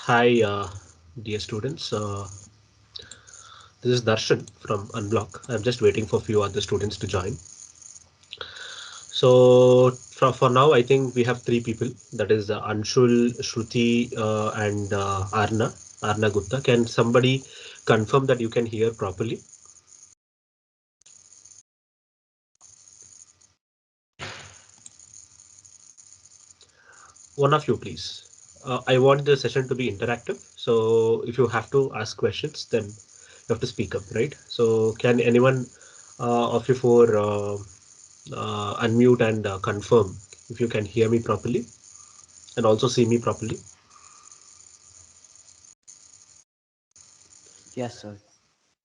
Hi, dear students. This is Darshan from UnBlok. I'm just waiting for a few other students to join. So for now, I think we have three people. That is Anshul, Shruti, and Arna Gupta. Can somebody confirm that you can hear properly? One of you, please. I want the session to be interactive. So if you have to ask questions, then you have to speak up, right? So can anyone of you four unmute and confirm if you can hear me properly and also see me properly? Yes, sir.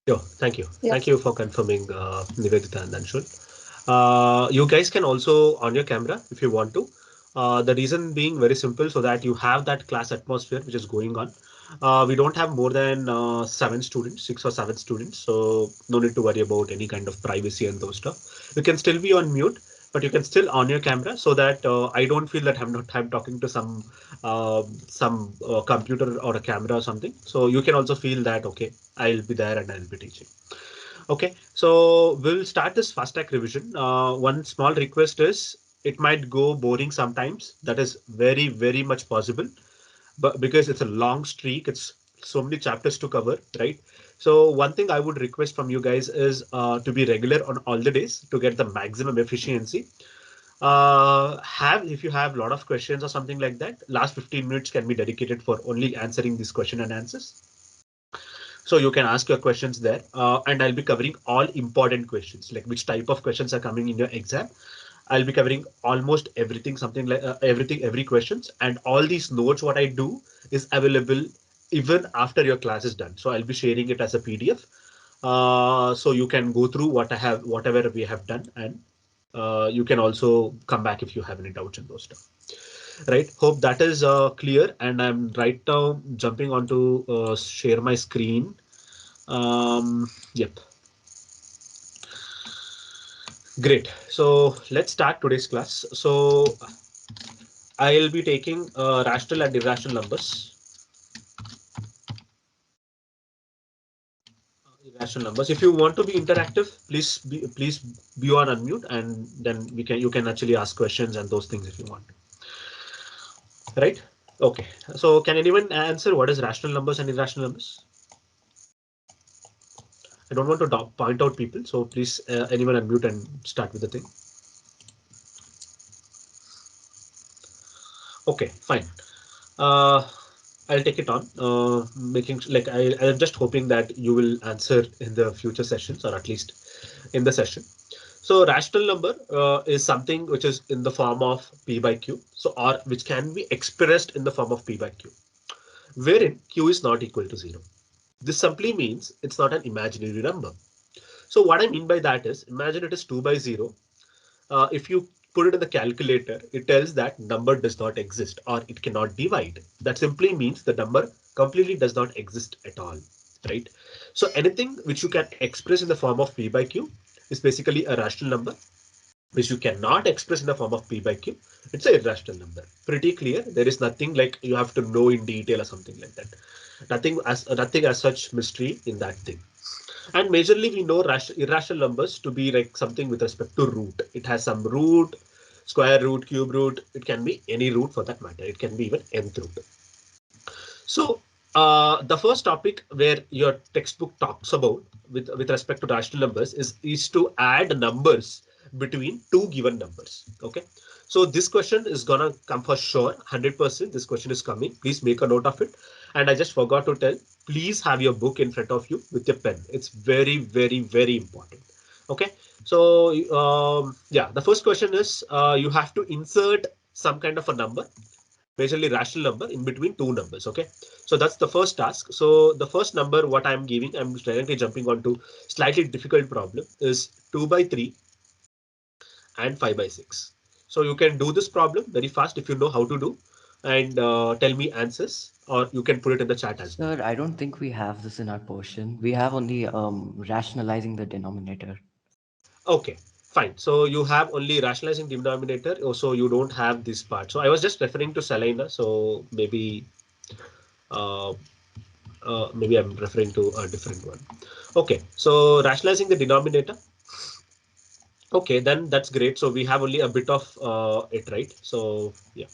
Yeah, thank you. Thank Yes. you for confirming, Nivedita and Anshul. You guys can also on your camera if you want to. The reason being very simple, so that you have that class atmosphere which is going on. We don't have more than seven students, six or seven students, so no need to worry about any kind of privacy and those stuff. You can still be on mute, but you can still on your camera so that I don't feel that I'm talking to some computer or a camera or something. So you can also feel that okay, I'll be there and I'll be teaching. Okay, so we'll start this fast track revision. One small request is it might go boring sometimes. That is very, very much possible, but because it's a long streak, it's so many chapters to cover, right? So one thing I would request from you guys is to be regular on all the days to get the maximum efficiency. Have if you have a lot of questions or something like that, last 15 minutes can be dedicated for only answering this question and answers. So you can ask your questions there, and I'll be covering all important questions, like which type of questions are coming in your exam. I'll be covering almost everything, something like everything, every questions, and all these notes. What I do is available even after your class is done. So I'll be sharing it as a PDF, so you can go through what I have, whatever we have done, and you can also come back if you have any doubts in those stuff. Right. Hope that is clear. And I'm right now jumping onto share my screen. Yep, great. So let's start today's class. So I'll be taking rational and irrational numbers. Irrational numbers. If you want to be interactive, please be on unmute, and then we can you can actually ask questions and those things if you want. Right? Okay. So can anyone answer what is rational numbers and irrational numbers? I don't want to point out people, so please anyone unmute and start with the thing. Okay, fine. Uh, I'll take it on. Making like I'm just hoping that you will answer in the future sessions or at least in the session. So rational number is something which is in the form of p by q. So or which can be expressed in the form of p by q, wherein q is not equal to zero. This simply means it's not an imaginary number. So what I mean by that is, imagine it is 2 by 0. If you put it in the calculator, it tells that number does not exist or it cannot divide. That simply means the number completely does not exist at all, right? So anything which you can express in the form of p by q is basically a rational number, which you cannot express in the form of p by q. It's an irrational number. Pretty clear. There is nothing like you have to know in detail or something like that. Nothing as such mystery in that thing. And majorly, we know irrational numbers to be like something with respect to root. It has some root, square root, cube root. It can be any root for that matter. It can be even nth root. So the first topic where your textbook talks about with respect to rational numbers is to add numbers between two given numbers. Okay. So this question is gonna come for sure, 100%. This question is coming. Please make a note of it. And I just forgot to tell, please have your book in front of you with your pen. It's very, very, very important. Okay. So yeah, the first question is you have to insert some kind of a number, majorly rational number, in between two numbers. Okay, so that's the first task. So the first number what I'm giving, I'm directly jumping onto slightly difficult problem, is 2 by 3 and 5 by 6. So you can do this problem very fast if you know how to do, and tell me answers, or you can put it in the chat as well. Sir, I don't think we have this in our portion. We have only rationalizing the denominator. Okay, fine. So you have only rationalizing denominator, also you don't have this part. So I was just referring to Selena, so maybe Uh, Maybe I'm referring to a different one. Okay, so rationalizing the denominator. Okay, then that's great. So we have only a bit of it, right? So yeah,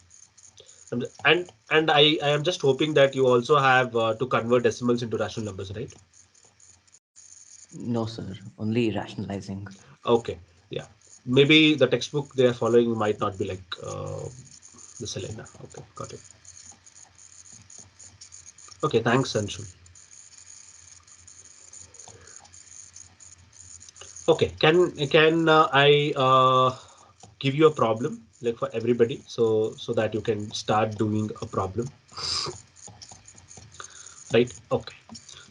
and I am just hoping that you also have to convert decimals into rational numbers, right? No, sir. Only rationalizing. Okay, yeah. Maybe the textbook they are following might not be like the Selena. Okay, got it. Okay, thanks, Anshul. Okay, can I give you a problem like for everybody, so that you can start doing a problem, right? Okay.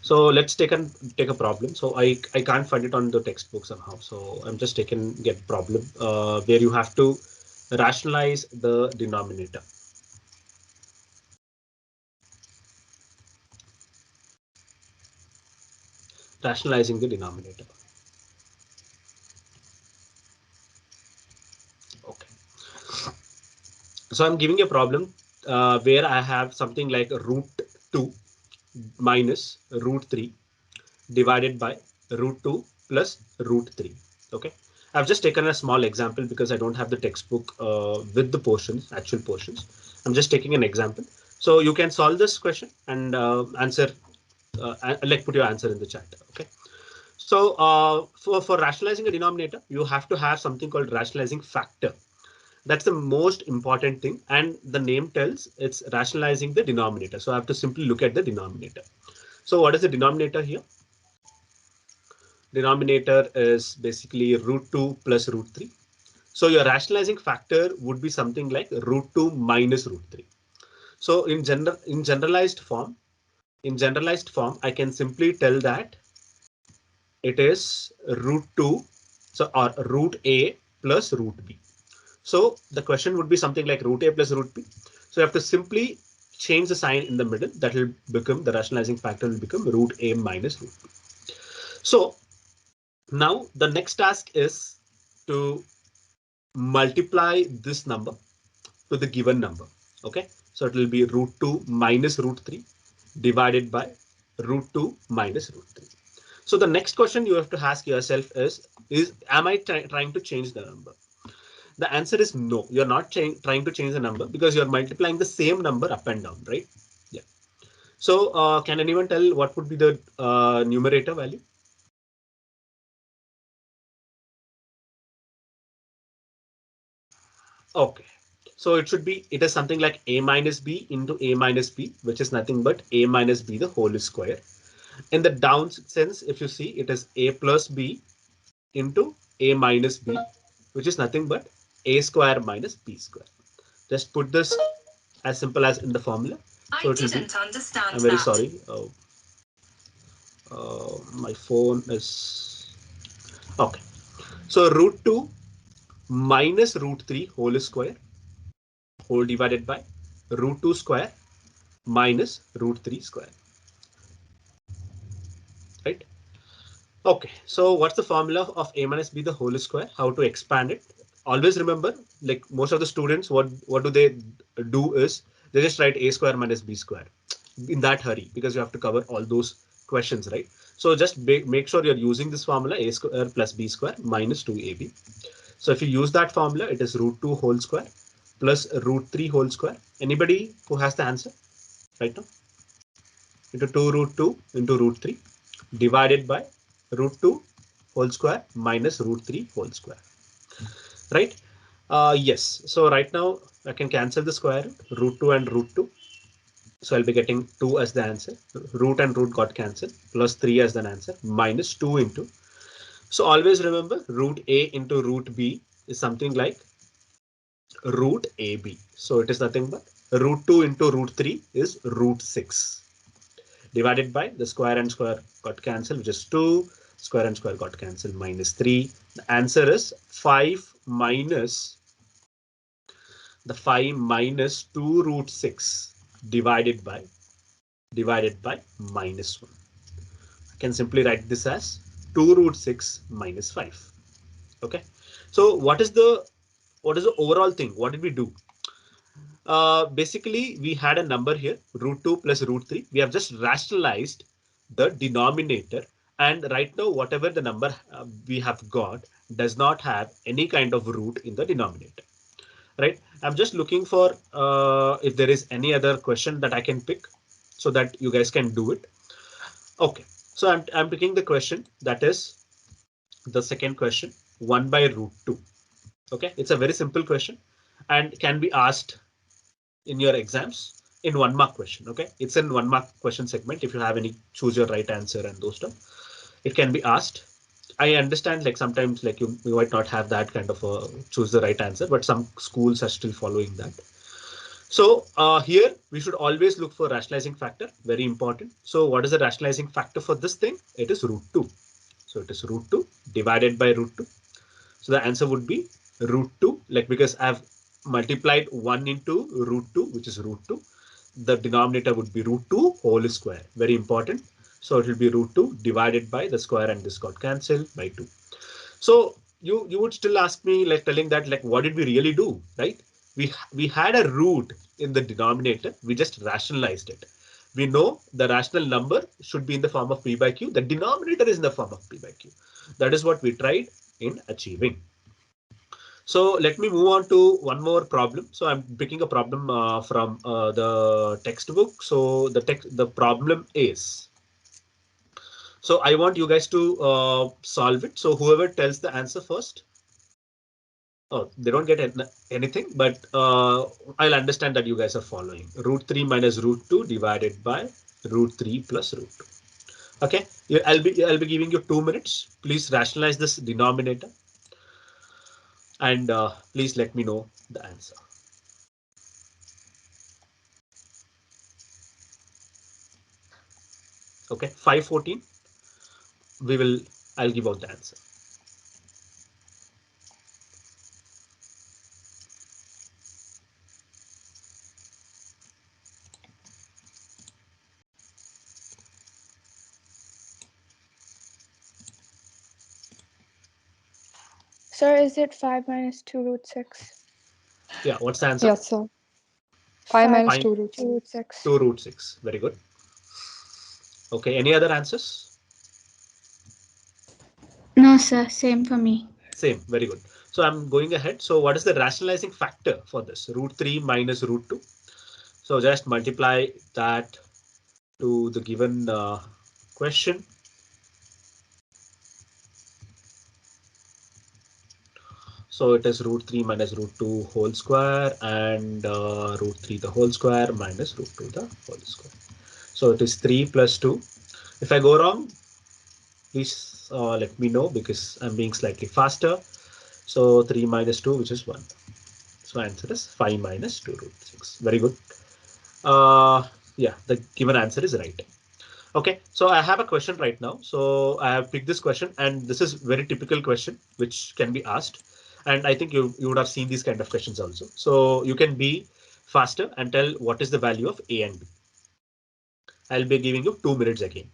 So let's take a problem. So I can't find it on the textbook somehow. So I'm just taking get problem where you have to rationalize the denominator. Rationalizing the denominator. Okay. So I'm giving a problem where I have something like root 2 minus root 3 divided by root 2 plus root 3. Okay. I've just taken a small example because I don't have the textbook with the portions, actual portions. I'm just taking an example. So you can solve this question and answer, like put your answer in the chat. Okay. So for rationalizing a denominator, you have to have something called rationalizing factor. That's the most important thing. And the name tells it's rationalizing the denominator. So I have to simply look at the denominator. So what is the denominator here? Denominator is basically root 2 plus root 3. So your rationalizing factor would be something like root 2 minus root 3. So in generalized form, I can simply tell that it is root 2, so or root a plus root b. So the question would be something like root a plus root b. So you have to simply change the sign in the middle. That will become the rationalizing factor will become root a minus root b. So now the next task is to multiply this number to the given number. Okay, so it will be root 2 minus root 3 divided by root 2 minus root 3. So the next question you have to ask yourself is am I trying to change the number? The answer is no. You're not trying to change the number because you're multiplying the same number up and down, right? Yeah. So can anyone tell what would be the numerator value? Okay. So it is something like a minus b into a minus b, which is nothing but a minus b the whole square. In the down sense, if you see, it is a plus b into a minus b, which is nothing but a square minus b square. Just put this as simple as in the formula. So I didn't understand. I'm very sorry. My phone is okay. So root 2 minus root 3 whole square whole divided by root 2 square minus root 3 square, right? Okay, so what's the formula of a minus b the whole square? How to expand it? Always remember, like most of the students, what do they do is they just write a square minus b square in that hurry because you have to cover all those questions, right? So just make sure you're using this formula a square plus b square minus 2ab. So if you use that formula, it is root 2 whole square plus root 3 whole square. Anybody who has the answer right now? Into 2 root 2 into root 3 divided by root 2 whole square minus root 3 whole square, right? Yes. So right now I can cancel the square root 2 and root 2. So I'll be getting 2 as the answer. Root and root got cancelled plus 3 as the answer minus 2 into. So always remember root a into root b is something like root ab. So it is nothing but root 2 into root 3 is root 6 divided by the square and square got cancelled, which is 2. Square and square got cancelled, minus 3. The answer is 5 minus the 5 minus 2 root 6 divided by minus 1. I can simply write this as 2 root 6 minus 5. Okay. So what is the overall thing? What did we do? Basically, we had a number here, root 2 plus root 3. We have just rationalized the denominator. And right now, whatever the number we have got does not have any kind of root in the denominator. Right? I'm just looking for if there is any other question that I can pick so that you guys can do it. Okay, so I'm picking the question that is the second question, 1 by root 2. Okay, it's a very simple question and can be asked in your exams in 1 mark question. Okay, it's in 1 mark question segment. If you have any choose your right answer and those stuff, it can be asked. I understand like sometimes like you might not have that kind of a choose the right answer, but some schools are still following that. So here we should always look for rationalizing factor, very important. So what is the rationalizing factor for this thing? It is root 2. So it is root 2 divided by root 2. So the answer would be root 2, like because I've multiplied 1 into root 2, which is root 2. The denominator would be root 2 whole square, very important. So it will be root 2 divided by the square and this got cancelled by 2. So you would still ask me like telling that like what did we really do, right? We had a root in the denominator. We just rationalized it. We know the rational number should be in the form of p by q. The denominator is in the form of p by q. That is what we tried in achieving. So let me move on to one more problem. So I'm picking a problem from the textbook. So the problem is, so I want you guys to solve it. So whoever tells the answer first, oh, they don't get anything, but I'll understand that you guys are following. Root 3 minus root 2 divided by root 3 plus root 2. Okay, I'll be giving you 2 minutes. Please rationalize this denominator and please let me know the answer. Okay, 5:14. We will. I'll give out the answer. Sir, is it 5 minus 2 root 6? Yeah, what's the answer? Yes, sir. 5 5 minus Fine. 2 root 6. root 6. 2 root 6. Very good. Okay, any other answers? No, sir. Same for me. Same. Very good. So I'm going ahead. So what is the rationalizing factor for this? Root 3 minus root 2. So just multiply that to the given question. So it is root 3 minus root 2 whole square and root 3 the whole square minus root 2 the whole square. So it is 3 plus 2. If I go wrong, please let me know because I'm being slightly faster. So 3 minus 2, which is 1. So answer is 5 minus 2 root 6. Very good. Yeah, the given answer is right. Okay, so I have a question right now. So I have picked this question, and this is very typical question which can be asked. And I think you would have seen these kind of questions also. So you can be faster and tell what is the value of A and B. I'll be giving you 2 minutes again.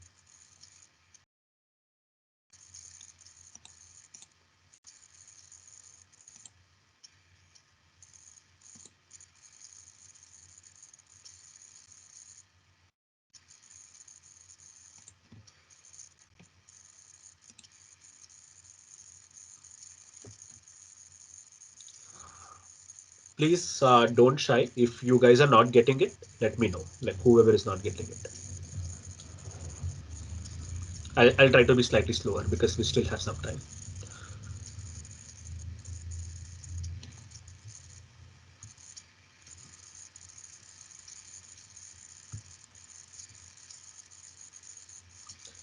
Please don't shy. If you guys are not getting it, let me know. Like whoever is not getting it. I'll try to be slightly slower because we still have some time.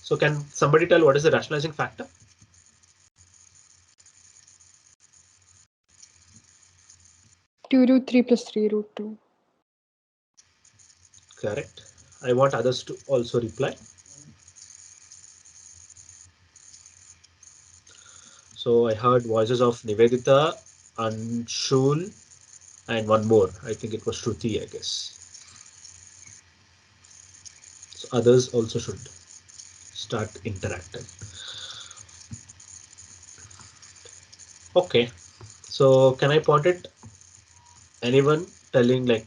So can somebody tell what is the rationalizing factor? 2 root 3 plus 3 root 2. Correct. I want others to also reply. So I heard voices of Nivedita, Anshul, and one more. I think it was Shruti, I guess. So others also should start interacting. Okay. So can I point it? Anyone telling like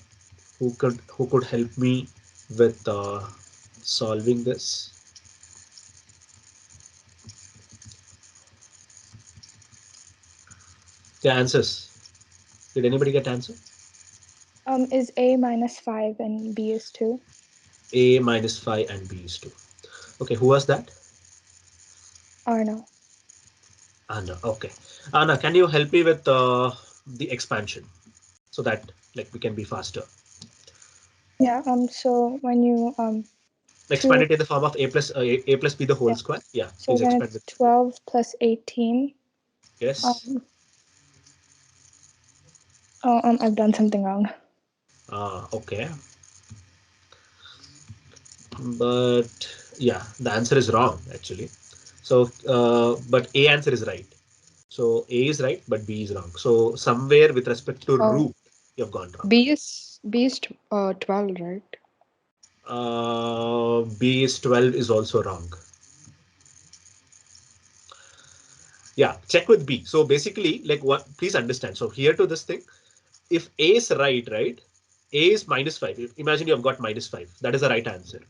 who could help me with solving this? The answers. Did anybody get answer? Is A minus 5 and B is 2? A minus 5 and B is 2. Okay, who was that? Arno. Anna. Okay. Anna, can you help me with the expansion so that like we can be faster? Yeah, so when you Expand it in the form of a plus b the whole square. Yeah, so please then expand it's it. 12 plus 18. Yes. I've done something wrong. Okay. But yeah, the answer is wrong actually. So, but A answer is right. So A is right, but B is wrong. So somewhere with respect to root, you've gone wrong. B is 12, right? B is 12 is also wrong. Yeah, check with B. So basically, like what? Please understand. So here to this thing, if A is right, A is minus 5. Imagine you have got minus 5. That is the right answer.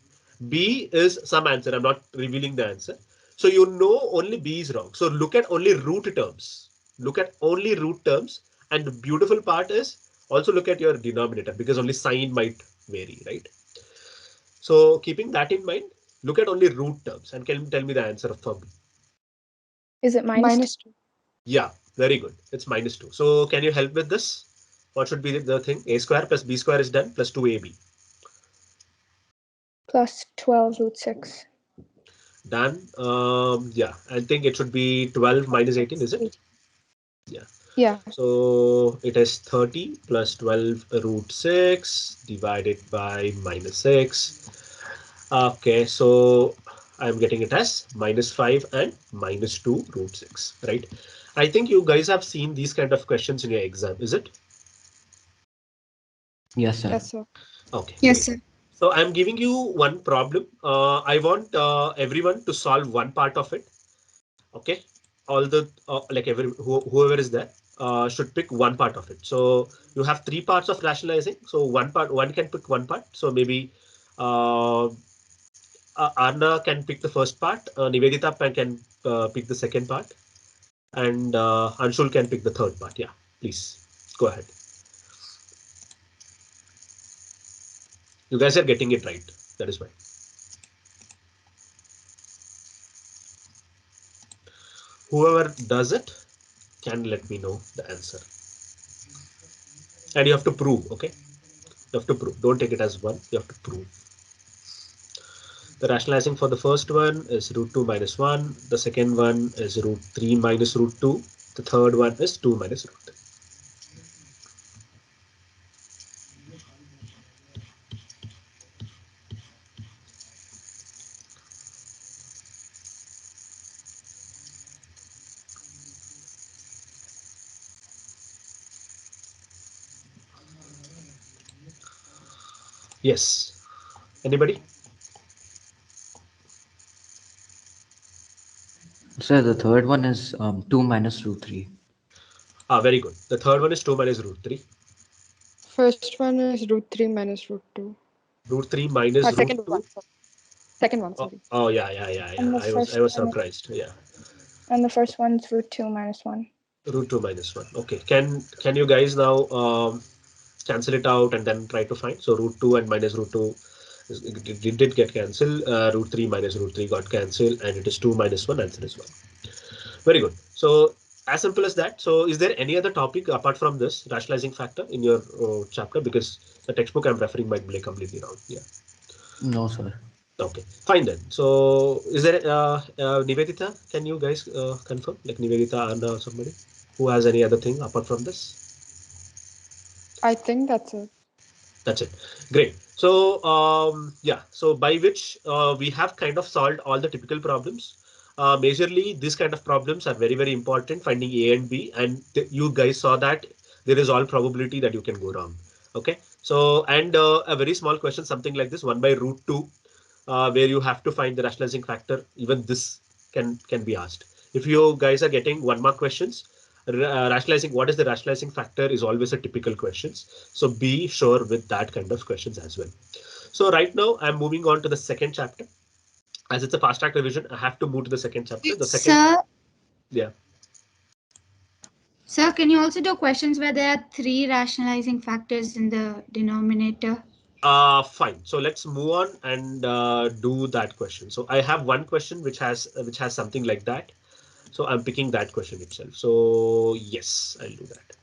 B is some answer. I'm not revealing the answer. So you know only B is wrong. So look at only root terms. Look at only root terms. And the beautiful part is also look at your denominator because only sign might vary, right? So keeping that in mind, look at only root terms and can tell me the answer for B. Is it minus 2? -2. Yeah, very good. It's minus 2. So can you help with this? What should be the thing? A square plus B square is done plus 2AB. Plus 12 root 6. Done. Yeah, I think it should be 12 minus 18, is it? Yeah. Yeah. So it is 30 plus 12 root 6 divided by minus 6. Okay, so I'm getting it as minus 5 and minus 2 root 6, right? I think you guys have seen these kind of questions in your exam, is it? Yes, sir. Yes, sir. Okay, Yes, great. sir. So I'm giving you one problem. I want everyone to solve one part of it. Okay, all the like whoever is there should pick one part of it. So you have three parts of rationalizing. So one can pick one part. So maybe uh, Arna can pick the first part. Nivedita can pick the second part, and Anshul can pick the third part. Yeah, please go ahead. You guys are getting it right. That is why. Whoever does it can let me know the answer. And you have to prove, okay? You have to prove. Don't take it as one. You have to prove. The rationalizing for the first one is root 2 minus 1. The second one is root 3 minus root 2. The third one is 2 minus root 3. Yes. Anybody? Sir, the third one is 2 minus root 3. Very good. The third one is 2 minus root 3. First one is √3 minus √2. Root 3 minus root Second 2. one. Second one, Oh, sorry. oh yeah. And the I was first one, surprised. Yeah. and the first one's root 2 minus 1. Root 2 minus 1. Okay. Can you guys now cancel it out and then try to find? So root 2 and minus root 2 did get cancelled. Root 3 minus root 3 got cancelled, and it is 2 minus 1. Answer is 1. Very good. So as simple as that. So is there any other topic apart from this rationalizing factor in your chapter? Because the textbook I'm referring might be completely wrong. Yeah. No, sir. Okay. Fine then. So is there Nivedita? Can you guys confirm? Like Nivedita and somebody who has any other thing apart from this? I think that's it. That's it. Great. So yeah, so by which we have kind of solved all the typical problems. Majorly, these kind of problems are very, very important, finding A and B. And you guys saw that there is all probability that you can go wrong. Okay. So, and a very small question, something like this, 1 by root 2, where you have to find the rationalizing factor. Even this can be asked. If you guys are getting 1 mark questions, Rationalizing, what is the rationalizing factor is always a typical questions. So be sure with that kind of questions as well. So right now I'm moving on to the second chapter. As it's a fast track revision, I have to move to the second chapter. The second, Sir, yeah. sir, can you also do questions where there are 3 rationalizing factors in the denominator? Fine. So let's move on and do that question. So I have one question which has something like that. So I'm picking that question itself. So yes, I'll do that.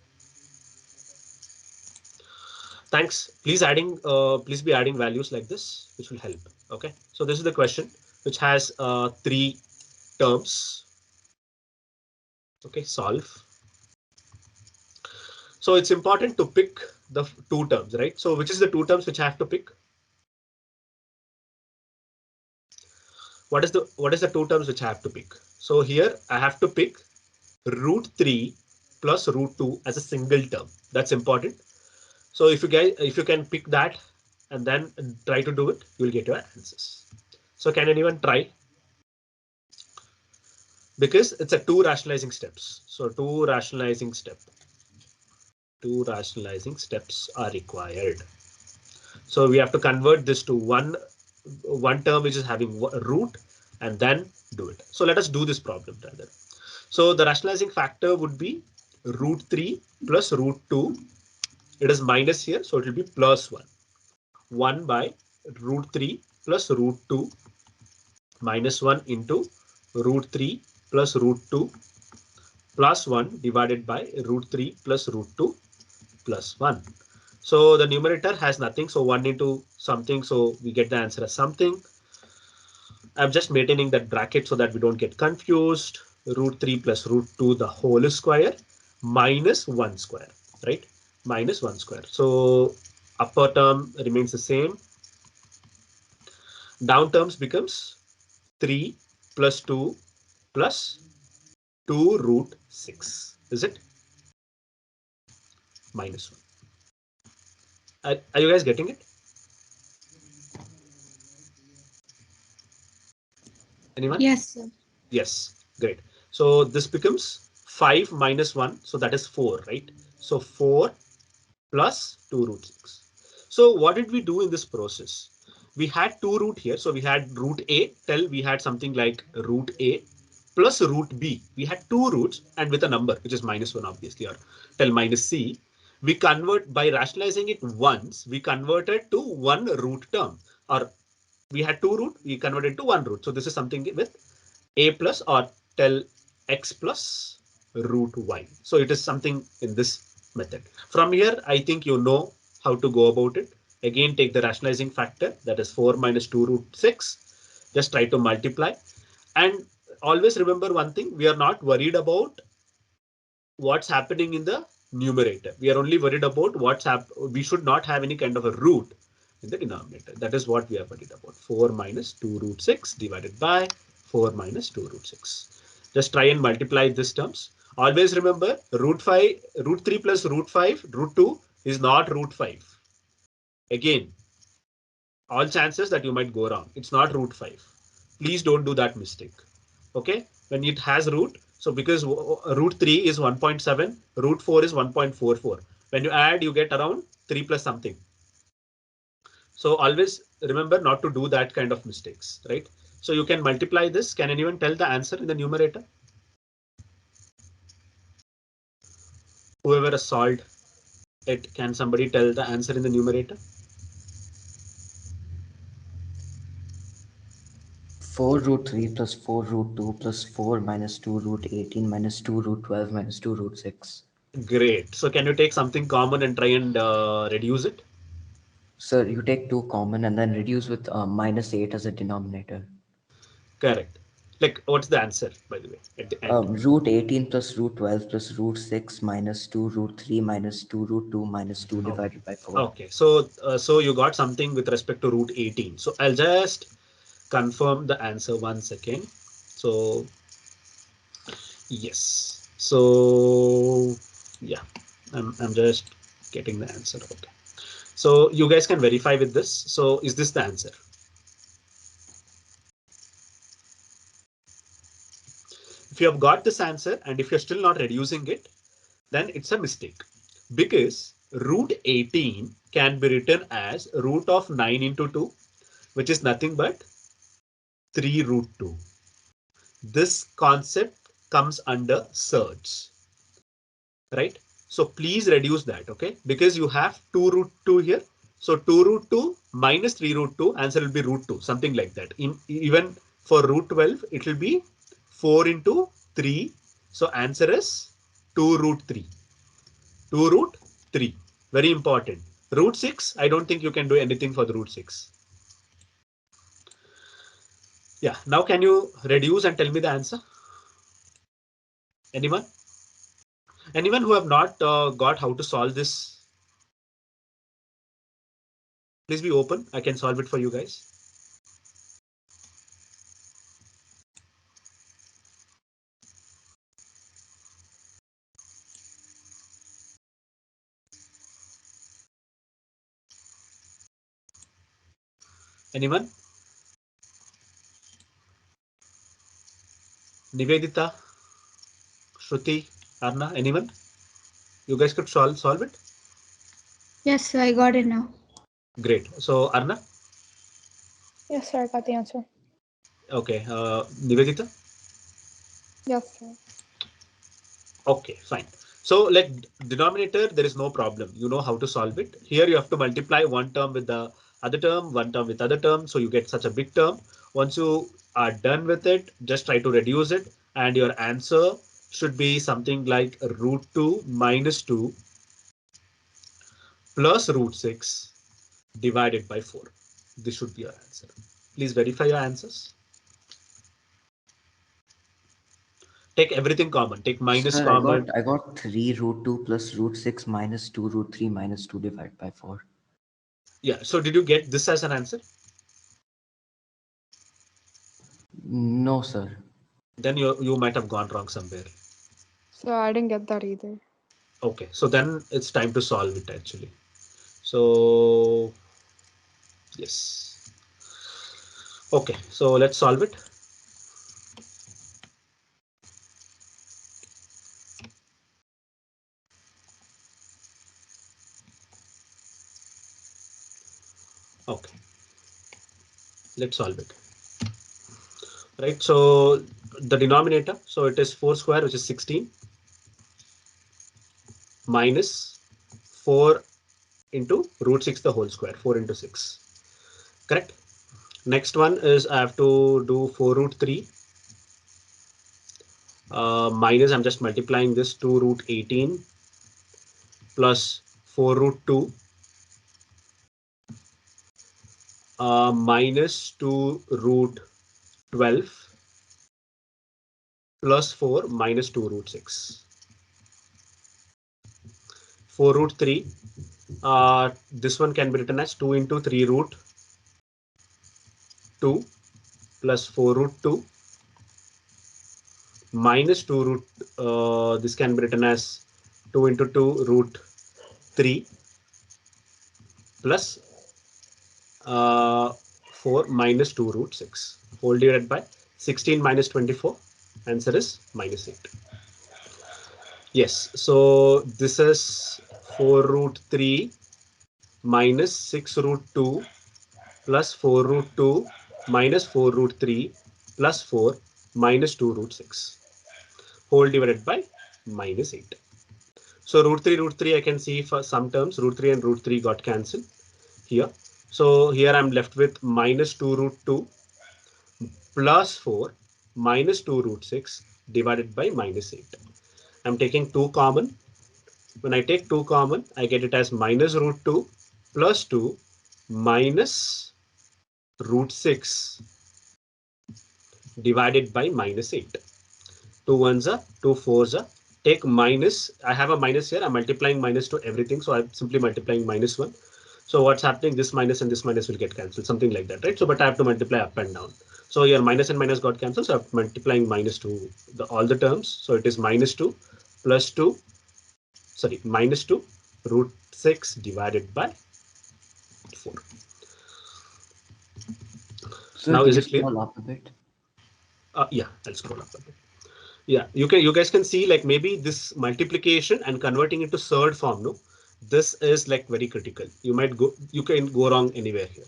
Thanks. Please be adding values like this, which will help. Okay. So this is the question which has 3 terms. Okay, solve. So it's important to pick the 2 terms, right? So which is the 2 terms which I have to pick? What is the 2 terms which I have to pick? So here I have to pick root 3 plus root 2 as a single term. That's important. So if you can pick that and then try to do it, you'll get your answers. So can anyone try? Because it's a 2 rationalizing steps. So 2 rationalizing steps are required. So we have to convert this to one term which is having a root and then do it. So let us do this problem rather. So the rationalizing factor would be root 3 plus root 2. It is minus here, so it will be plus 1. 1 by root 3 plus root 2 minus 1 into root 3 plus root 2 plus 1 divided by root 3 plus root 2 plus 1. So the numerator has nothing. So 1 into something. So we get the answer as something. I'm just maintaining that bracket so that we don't get confused. Root 3 plus root 2 the whole square minus 1 square, right? Minus 1 square. So upper term remains the same. Down terms becomes 3 plus 2 plus 2 root 6. Is it? Minus 1. Are you guys getting it? Anyone? Yes, sir. Yes, great. So this becomes 5 minus 1. So that is 4, right? So 4 plus 2 root 6. So what did we do in this process? We had 2 root here. So we had root A till we had something like root A plus root B. We had 2 roots and with a number, which is minus 1, obviously, or till minus C. We convert by rationalizing it once, we converted to one root term, or we had 2 root, we converted to 1 root. So this is something with A plus or tell X plus root Y. So it is something in this method. From here, I think you know how to go about it. Again, take the rationalizing factor, that is 4 minus 2 root 6. Just try to multiply. And always remember one thing, we are not worried about what's happening in the numerator. We are only worried about we should not have any kind of a root in the denominator. That is what we are worried about. 4 minus 2 root 6 divided by 4 minus 2 root 6. Just try and multiply these terms. Always remember root 3 plus root 5, root 2 is not root 5. Again, all chances that you might go wrong. It's not root 5. Please don't do that mistake. Okay, when it has root. So because root 3 is 1.7, root 4 is 1.44. When you add, you get around 3 plus something. So always remember not to do that kind of mistakes, right? So you can multiply this. Can anyone tell the answer in the numerator? Whoever has solved it, can somebody tell the answer in the numerator? 4 root 3 plus 4 root 2 plus 4 minus 2 root 18 minus 2 root 12 minus 2 root 6. Great. So can you take something common and try and reduce it? Sir, you take 2 common and then reduce with minus 8 as a denominator. Correct. Like, what's the answer, by the way, at the end? Root 18 plus root 12 plus root 6 minus 2 root 3 minus 2 root 2 minus 2 divided by 4. Okay, so you got something with respect to root 18. So I'll just confirm the answer 1 second. So yes. So yeah, I'm just getting the answer. Okay. So you guys can verify with this. So is this the answer? If you have got this answer and if you're still not reducing it, then it's a mistake, because root 18 can be written as root of 9 into 2, which is nothing but 3 root 2. This concept comes under surds, right? So please reduce that, okay? Because you have 2 root 2 here. So 2 root 2 minus 3 root 2, answer will be root 2, something like that. Even for root 12, it will be 4 into 3. So answer is 2 root 3. 2 root 3. Very important. Root 6, I don't think you can do anything for the root 6. Yeah, now can you reduce and tell me the answer? Anyone? Anyone who have not got how to solve this, please be open. I can solve it for you guys. Anyone? Nivedita, Shruti, Arna, anyone? You guys could solve it? Yes, I got it now. Great. So Arna? Yes, sir. I got the answer. Okay. Nivedita? Yes, sir. Okay, fine. So like denominator, there is no problem. You know how to solve it. Here you have to multiply one term with the other term, one term with other term. So you get such a big term. Once you are done with it, just try to reduce it. And your answer should be something like root 2 minus 2 plus root 6 divided by 4. This should be your answer. Please verify your answers. Take everything common. Take minus Sir, common. I got 3 root 2 plus root 6 minus 2 root 3 minus 2 divided by 4. Yeah. So did you get this as an answer? No, sir. Then you might have gone wrong somewhere. So I didn't get that either. Okay, so then it's time to solve it actually. So yes. Okay, so let's solve it. Okay, let's solve it. Right, so the denominator, so it is 4 square, which is 16, minus 4 into root 6 the whole square, 4 into 6. Correct. Next one is I have to do 4 root 3 minus, I'm just multiplying this, 2 root 18 plus 4 root 2 minus 2 root 12 plus 4 minus 2 root 6. 4 root 3. This one can be written as 2 into 3 root 2 plus 4 root 2 minus 2 root. This can be written as 2 into 2 root 3 plus 4 minus 2 root 6. Whole divided by 16 minus 24. Answer is minus 8. Yes, so this is 4 root 3 minus 6 root 2 plus 4 root 2 minus 4 root 3 plus 4 minus 2 root 6 whole divided by minus 8. So root 3 I can see for some terms root 3 and root 3 got cancelled here. So here I'm left with minus 2 root 2 plus 4 minus 2 root 6 divided by minus 8. I'm taking 2 common. When I take 2 common, I get it as minus root 2 plus 2 minus root 6 divided by minus 8. 2 ones are 2 fours are. Take minus. I have a minus here. I'm multiplying minus to everything. So I'm simply multiplying minus 1. So what's happening? This minus and this minus will get cancelled. Something like that, right? So but I have to multiply up and down. So your minus and minus got cancelled. So I'm multiplying minus to all the terms. So it is minus 2 plus 2. Sorry, minus 2 root 6 divided by 4. Sir, Now can is you it clear? scroll up a bit? Yeah, I'll scroll up a bit. Yeah, you guys can see like maybe this multiplication and converting into third form. No, this is like very critical. You can go wrong anywhere here.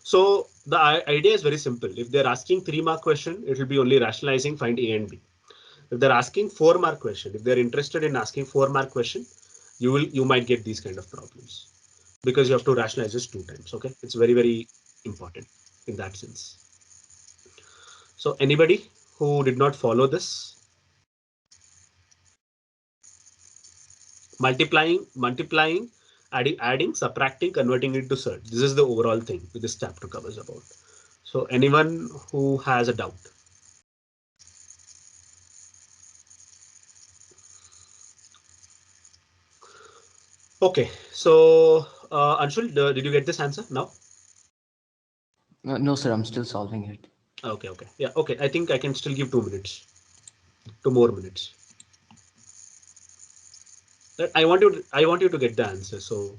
So the idea is very simple. If they're asking 3-mark question, it will be only rationalizing, find A and B. If they're asking 4-mark question, if they're interested in asking 4-mark question, you might get these kind of problems because you have to rationalize this 2 times. Okay, it's very important in that sense. So anybody who did not follow this, multiplying, adding, subtracting, converting it to third. This is the overall thing this chapter covers about. So anyone who has a doubt? Okay, so Anshul, did you get this answer now? No, sir, I'm still solving it. Okay, yeah, okay. I think I can still give 2 minutes, 2 more minutes. I want you to get the answer, so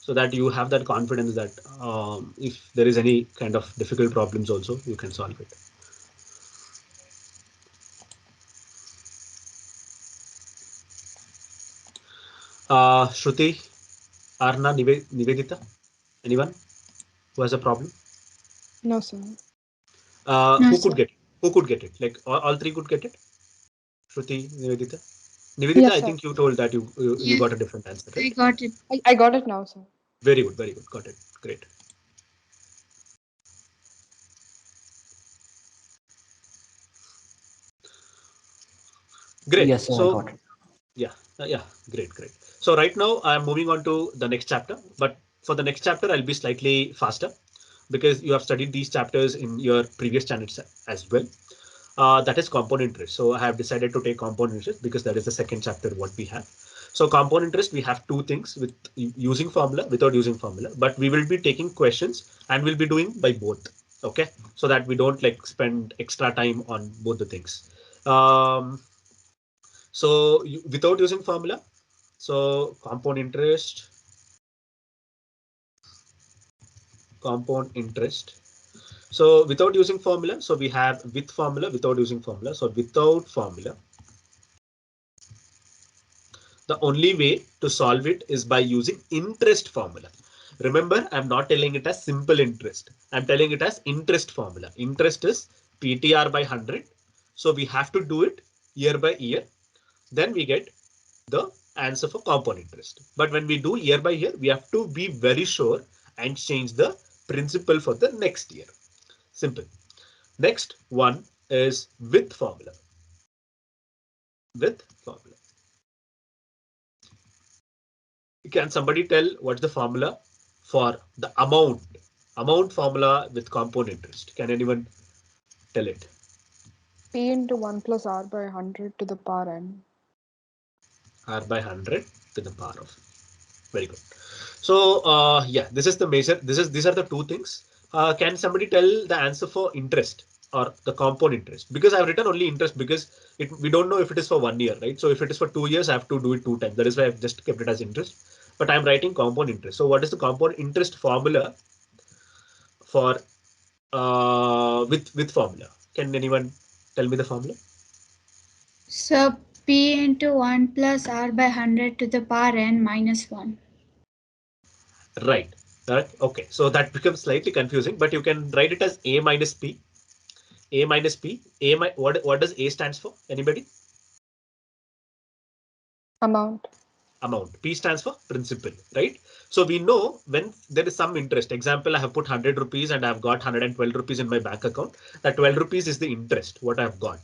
that you have that confidence that if there is any kind of difficult problems also, you can solve it. Shruti, Arna, Nivedita, anyone who has a problem? No, sir. No, Who could sir. get it? Who could get it? Like all 3 could get it? Shruti, Nivedita. Nivedita, Yes, I sir. think you told that you Yes, got a different answer, I right? got it. I got it now, sir. Very good, got it. Great. Great. Yes, sir, I So got it. yeah, great. So right now I'm moving on to the next chapter, but for the next chapter I'll be slightly faster because you have studied these chapters in your previous channels as well. That is compound interest. So I have decided to take compound interest because that is the second chapter what we have. So compound interest, we have 2 things with using formula, without using formula, but we will be taking questions and we'll be doing by both. Okay, so that we don't like spend extra time on both the things. Um, so without using formula, so compound interest. So without using formula, so we have with formula, without using formula. So without formula, the only way to solve it is by using interest formula. Remember, I'm not telling it as simple interest. I'm telling it as interest formula. Interest is PTR by 100. So we have to do it year by year. Then we get the answer for compound interest. But when we do year by year, we have to be very sure and change the principal for the next year. Simple. Next one is with formula. With formula. Can somebody tell what's the formula for the amount formula with compound interest? Can anyone tell it? P into 1 plus R by 100 to the power n. R by 100 to the power of. Very good. So yeah, this is the measure. These are the 2 things. Can somebody tell the answer for interest or the compound interest? Because I've written only interest because we don't know if it is for 1 year, right? So if it is for 2 years, I have to do it 2 times. That is why I've just kept it as interest. But I'm writing compound interest. So what is the compound interest formula for with formula? Can anyone tell me the formula? So P into 1 plus R by 100 to the power n minus 1. Right. Okay. So that becomes slightly confusing, but you can write it as A minus P. A minus P. What does A stands for? Anybody? Amount. Amount. P stands for principal, right? So we know when there is some interest. Example, I have put 100 rupees and I've got 112 rupees in my bank account. That 12 rupees is the interest what I've got,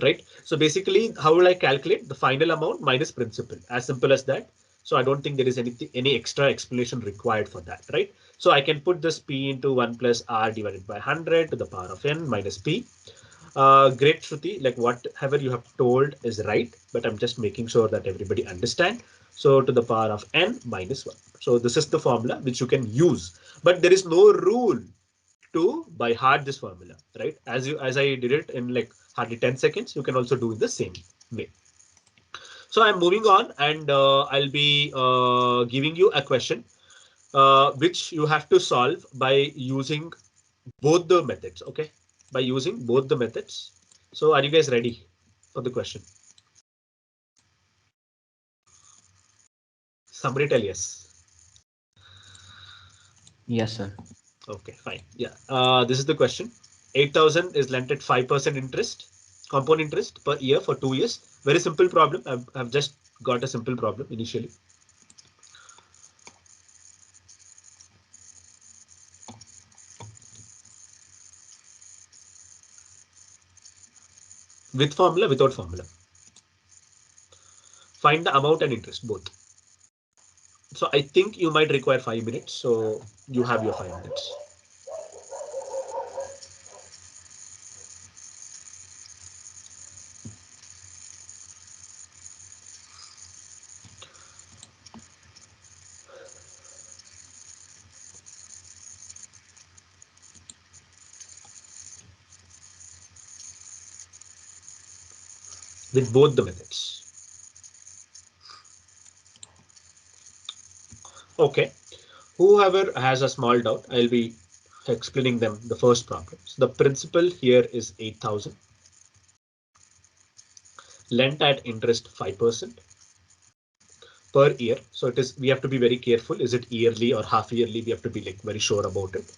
right? So basically, how will I calculate the final amount minus principal? As simple as that. So I don't think there is any extra explanation required for that, right? So I can put this P into 1 plus R divided by 100 to the power of n minus P. Great, Shruti. Like whatever you have told is right, but I'm just making sure that everybody understand. So to the power of n minus 1. So this is the formula which you can use, but there is no rule to by heart this formula, right? As I did it in like hardly 10 seconds, you can also do it the same way. So I'm moving on and I'll be giving you a question which you have to solve by using both the methods. Okay. by using both the methods. So are you guys ready for the question? Somebody tell yes. Yes, sir. Okay, fine. Yeah, this is the question. 8,000 is lent at 5% interest, compound interest per year for 2 years. Very simple problem. I've just got a simple problem initially. With formula, without formula. Find the amount and interest both. So I think you might require 5 minutes. So you have your 5 minutes. With both the methods. Okay. Whoever has a small doubt, I'll be explaining them the first problem. So the principal here is 8,000. Lent at interest 5% per year. So it is, we have to be very careful. Is it yearly or half yearly? We have to be like very sure about it.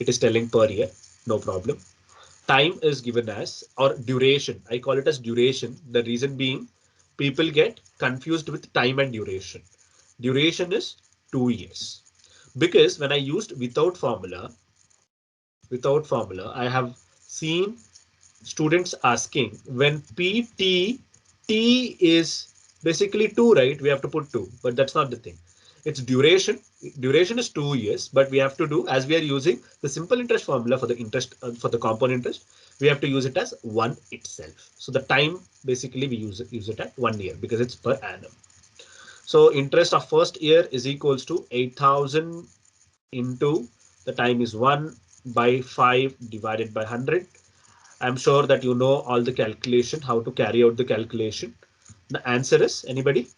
It is telling per year, no problem. Time is given as, or duration. I call it as duration. The reason being people get confused with time and duration. Duration is 2 years. Because when I used without formula, I have seen students asking when PT, T is basically 2, right? We have to put 2, but that's not the thing. It's duration. Duration is 2 years, but we have to do, as we are using the simple interest formula for the interest, for the compound interest, we have to use it as 1 itself. So the time basically we use it at 1 year because it's per annum. So interest of first year is equals to 8,000 into the time is 1 by 5 divided by 100. I'm sure that you know all the calculation, how to carry out the calculation. The answer is, anybody?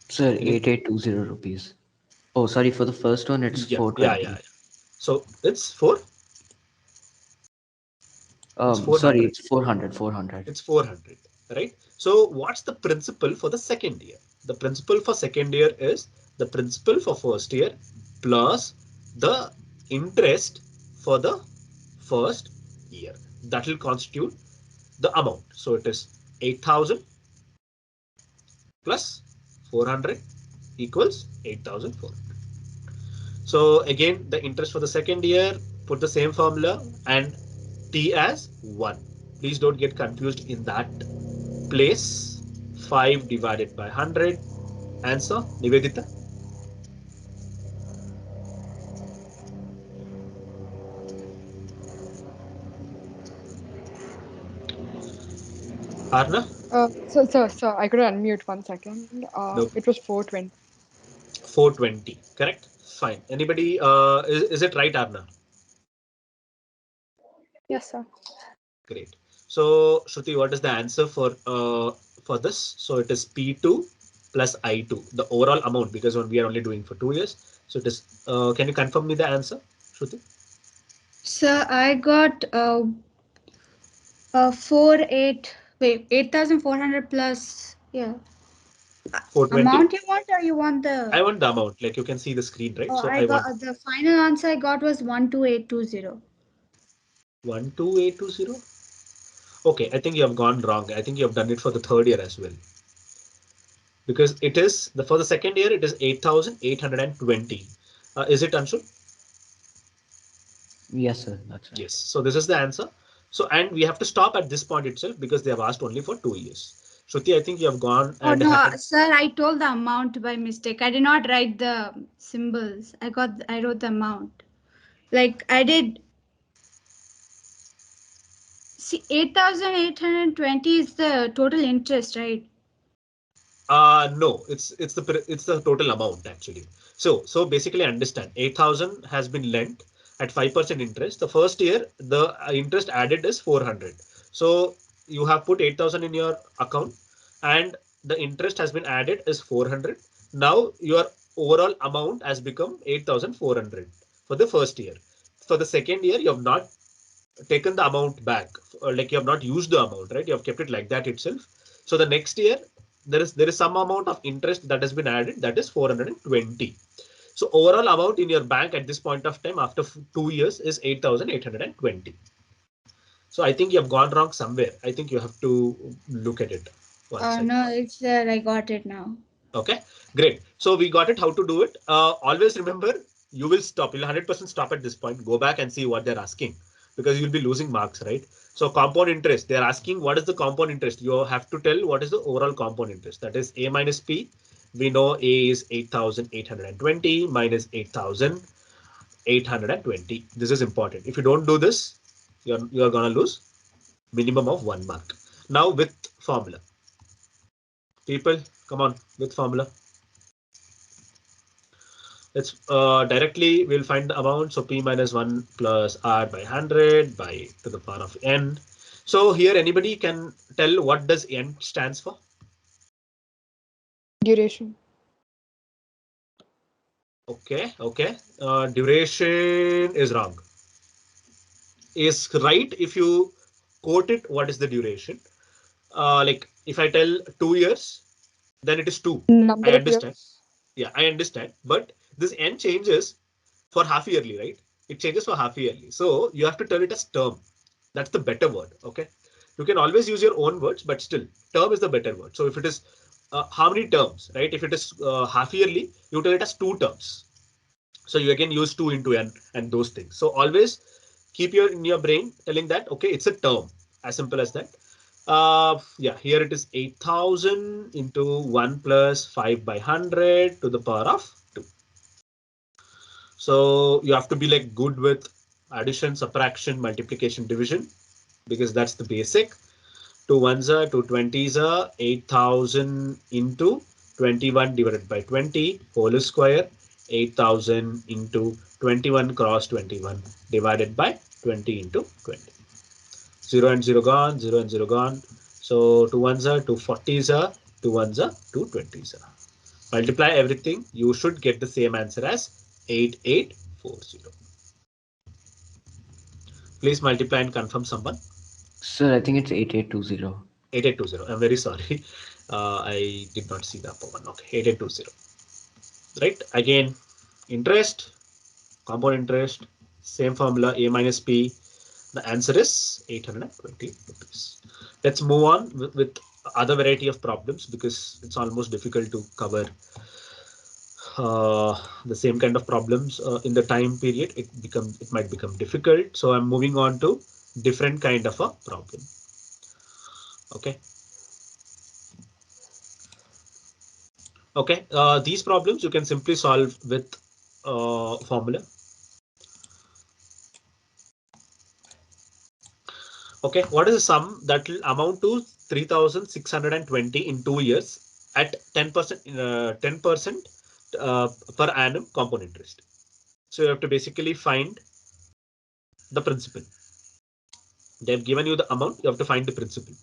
Sir, 8820 rupees. Oh, sorry, for the first one, it's Yeah, yeah, 420. yeah. So it's it's Sorry, 400. it's 400, 400. It's 400, right? So what's the principal for the second year? The principal for second year is the principal for first year plus the interest for the first year. That will constitute the amount. So it is 8,000 plus 400 equals 8,400. So again, the interest for the second year, put the same formula and T as 1. Please don't get confused in that place. 5 divided by 100. Answer, Nivedita? Arna? So I could unmute 1 second. No. It was 420. 420, correct? Fine. Anybody, is it right, Arna? Yes, sir. Great. So Shruti, what is the answer for this? So it is P2 plus I2, the overall amount, because we are only doing for 2 years. So it is, can you confirm me the answer, Shruti? So I got 8,400 plus, yeah. 420. Amount you want, or you want I the? want the amount, like you can see the screen, right? Oh, So I I got want the final answer I got was 12820. 12820. Okay, I think you have gone wrong. I think you have done it for the third year as well. Because it is for the second year, it is 8,820. Is it Anshul? Yes, sir, that's right. Yes. So this is the answer. So, and we have to stop at this point itself because they have asked only for 2 years. Shruti, I think you have gone Oh and no, had. sir, I told the amount by mistake. I did not write the symbols. I wrote the amount. Like I did. See, 8,820 is the total interest, right? No, it's the total amount actually. So basically understand 8,000 has been lent at 5% interest. The first year, the interest added is 400. So you have put 8,000 in your account and the interest has been added is 400. Now your overall amount has become 8,400 for the first year. For the second year, you have not taken the amount back, like you have not used the amount, right? You have kept it like that itself. So the next year, there is some amount of interest that has been added, that is 420. So overall amount in your bank at this point of time after 2 years is 8,820. So I think you have gone wrong somewhere. I think you have to look at it once again. No, it's there. I got it now. Okay, great. So we got it how to do it. Always remember, you will stop. You'll 100% stop at this point. Go back and see what they're asking because you'll be losing marks, right? So compound interest, they're asking what is the compound interest. You have to tell what is the overall compound interest. That is A minus P. We know A is 8,820 minus 8,820. This is important. If you don't do this, you're gonna lose minimum of 1 mark. Now with formula. People, come on with formula. Let's directly we'll find the amount. So P minus 1 plus R by 100 by to the power of N. So here anybody can tell what does N stands for? Duration. Okay. Duration is wrong. Is right if you quote it. What is the duration? Like if I tell 2 years, then it is 2. Number I of understand. years. Yeah, I understand. But this N changes for half yearly, right? It changes for half yearly. So you have to tell it as term. That's the better word. Okay. You can always use your own words, but still term is the better word. So if it is how many terms, right? If it is half yearly, you tell it as 2 terms. So you again use 2 into n and those things. So always keep in your brain telling that, okay, it's a term, as simple as that. Yeah, here it is 8,000 into 1 plus 5 by 100 to the power of 2. So you have to be like good with addition, subtraction, multiplication, division, because that's the basic. 2 ones are 2 20s are 8,000 into 21 divided by 20 whole square, 8,000 into 21 cross 21 divided by 20 into 20. 0 and 0 gone, 0 and 0 gone. So 2 ones are 2 40s are 2 ones are 2 20s are. Multiply everything, you should get the same answer as 8840. Please multiply and confirm someone. Sir, I think it's 8820. 8820. I'm very sorry. I did not see the upper one. Okay, 8820. Right. Again, interest, compound interest, same formula, A minus P. The answer is 820 rupees. Let's move on with other variety of problems because it's almost difficult to cover the same kind of problems in the time period. It might become difficult. So I'm moving on to different kind of a problem. Okay. Okay, these problems you can simply solve with formula. Okay, what is the sum that will amount to 3,620 in 2 years at 10% 10% per annum compound interest? So you have to basically find the principal. They've given you the amount, you have to find the principal.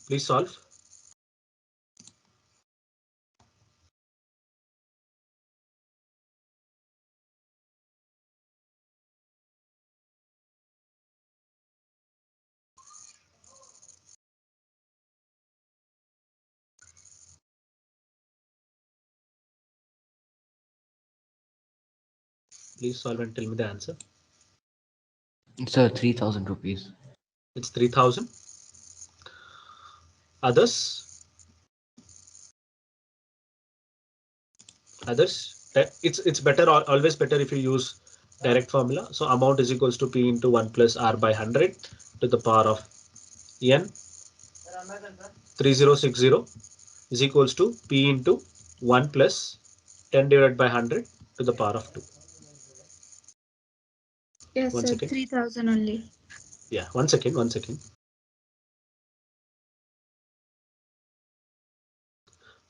Please solve. Please solve and tell me the answer. Sir, 3000 rupees. It's 3,000. Others? It's better, always better if you use direct formula. So amount is equals to P into 1 plus R by 100 to the power of N. 3060 is equals to P into 1 plus 10 divided by 100 to the power of 2. Yes, One sir. second. 3,000 only. Yeah, one second.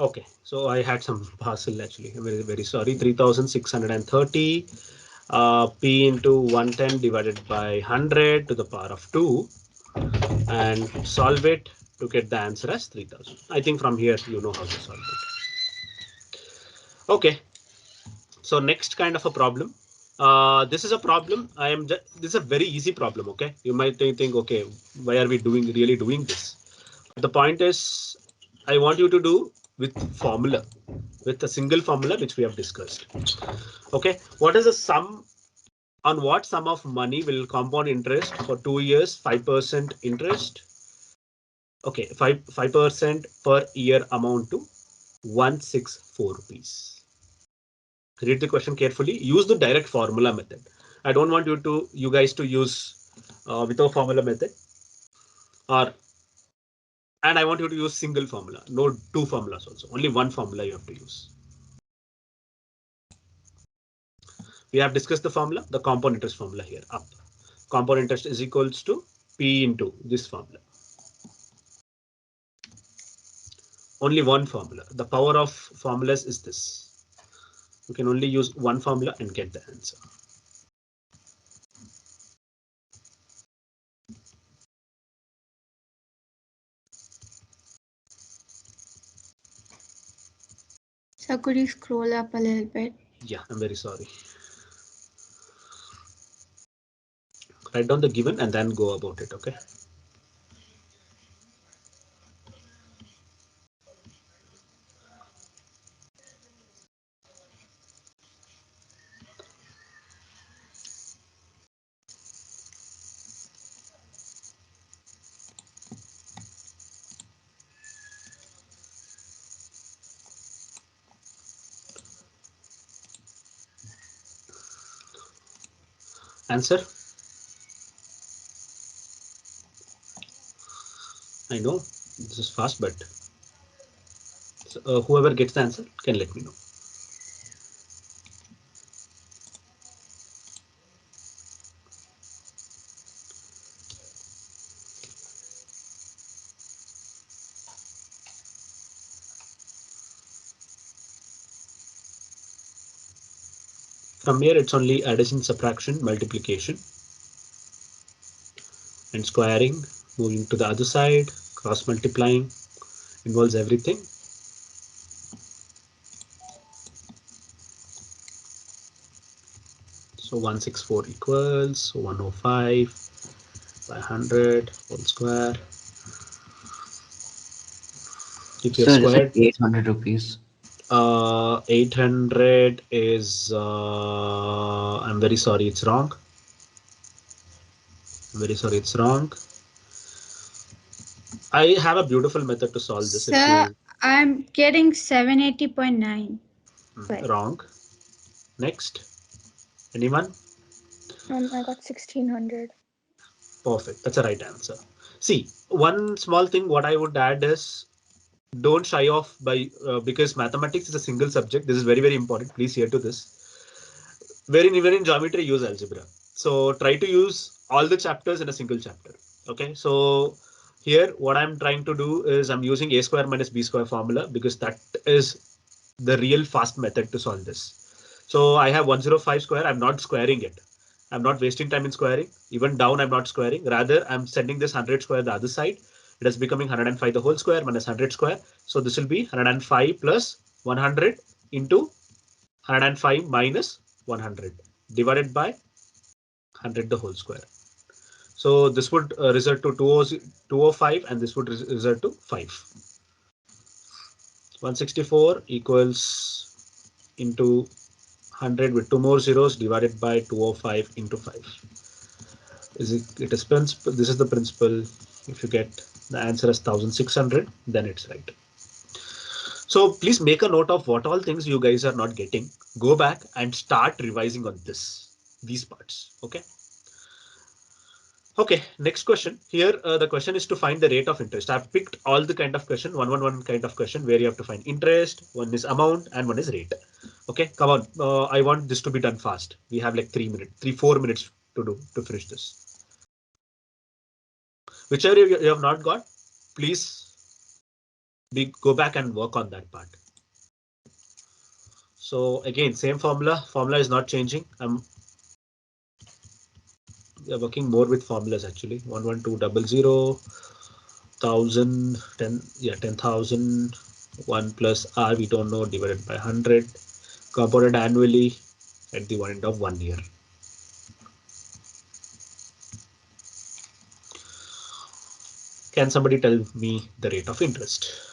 Okay, so I had some parcel actually. Very, very sorry. 3630 p into 110 divided by 100 to the power of 2 and solve it to get the answer as 3000. I think from here you know how to solve it. Okay, so next kind of a problem. This is a problem. This is a very easy problem. Okay, you might think, okay, why are we really doing this? The point is, I want you to do with formula, with a single formula which we have discussed. Okay, what is the sum on what sum of money will compound interest for 2 years, 5% interest? Okay, 5% per year amount to 164 rupees. Read the question carefully. Use the direct formula method. I don't want you guys to use without formula method, or and I want you to use single formula, no two formulas also. Only one formula you have to use. We have discussed the formula, the compound interest formula here up. Compound interest is equals to P into this formula. Only one formula. The power of formulas is this. You can only use one formula and get the answer. So could you scroll up a little bit? Yeah, I'm very sorry. Write down the given and then go about it. Okay. Answer. I know this is fast, but whoever gets the answer can let me know. From here, it's only addition, subtraction, multiplication, and squaring. Moving to the other side, cross multiplying involves everything. So 164 equals 105 by 100 whole square. If you're Sir, it's like squared, 800 rupees. 800 is, I'm very sorry, it's wrong. I'm very sorry, it's wrong. I have a beautiful method to solve this. If Sir, you I'm getting 780.9. wrong. Next, anyone? I got 1600. Perfect. That's the right answer. See, one small thing what I would add is don't shy off by because mathematics is a single subject. This is very, very important. Please hear to this. Wherein even in geometry, use algebra. So try to use all the chapters in a single chapter. Okay. So here, what I'm trying to do is I'm using a square minus b square formula because that is the real fast method to solve this. So I have 105 square. I'm not squaring it. I'm not wasting time in squaring. Even down, I'm not squaring. Rather, I'm sending this 100 square the other side. It is becoming 105 the whole square minus 100 square. So this will be 105 plus 100 into 105 minus 100 divided by 100 the whole square. So this would result to 205 and this would result to 5. 164 equals into 100 with two more zeros divided by 205 into 5. It is principle. This is the principle. If you get the answer as 1600, then it's right. So please make a note of what all things you guys are not getting. Go back and start revising on these parts. Okay. Okay, next question. Here, the question is to find the rate of interest. I've picked all the kind of question, one kind of question where you have to find interest, one is amount, and one is rate. Okay, come on. I want this to be done fast. We have like 4 minutes to finish this. Whichever you have not got, please we go back and work on that part. So again, same formula. Formula is not changing. We are working more with formulas actually. 11200 1000 10, yeah, 10,000 1 plus r we don't know divided by 100 compounded annually at the one end of 1 year. Can somebody tell me the rate of interest?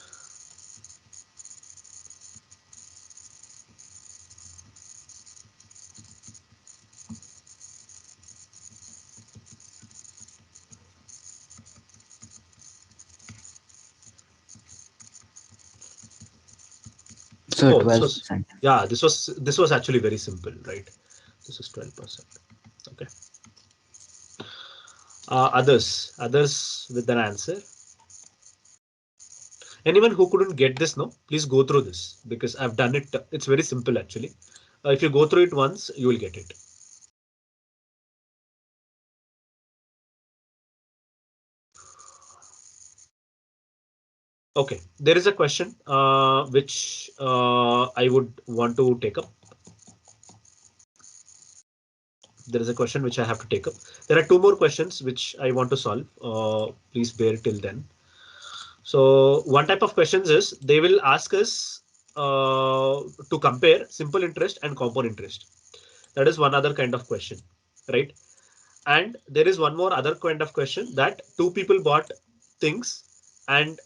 So Oh, this was 12%. yeah, this was actually very simple, right? This is 12%. Okay. Others with an answer. Anyone who couldn't get this, no, please go through this because I've done it. It's very simple actually. If you go through it once, you will get it. Okay, there is a question which I would want to take up. There is a question which I have to take up. There are two more questions which I want to solve. Please bear till then. So one type of questions is they will ask us to compare simple interest and compound interest. That is one other kind of question, right? And there is one more other kind of question that two people bought things and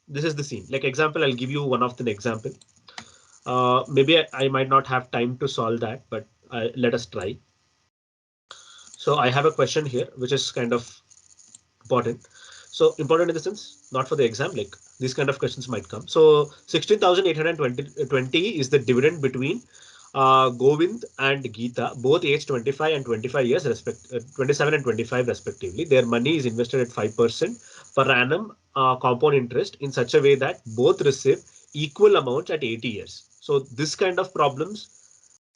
this is the scene. Like example, I'll give you one of the example. Maybe I might not have time to solve that, but let us try. So I have a question here, which is kind of important. So important in the sense, not for the exam, like these kind of questions might come. So 16,820 is the dividend between Govind and Geeta, both age 25 and 25 years, 27 and 25 respectively. Their money is invested at 5% per annum compound interest in such a way that both receive equal amounts at 80 years. So this kind of problems